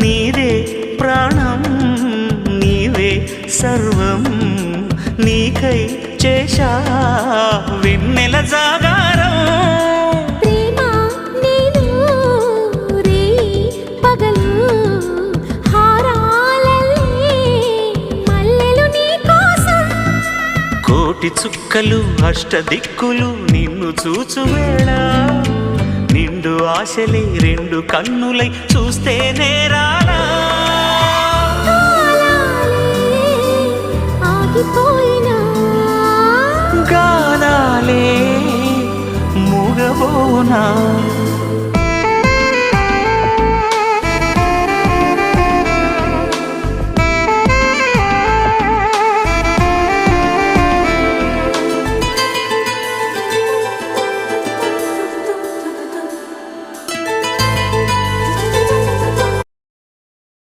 నీదే ప్రాణం నీవే సర్వం నీకై చేశా వెన్నెల జాగారం ప్రేమ నేను రే పగలు హారాలల్లే మల్లెలు నీ కోసం కోటి చుక్కలు అష్టదిక్కులు నిన్ను చూచువేళ నిండు ఆశలే రెండు కన్నులై చూస్తే నేరాలా ఆగిపోయినా గానాలే మూగబోనా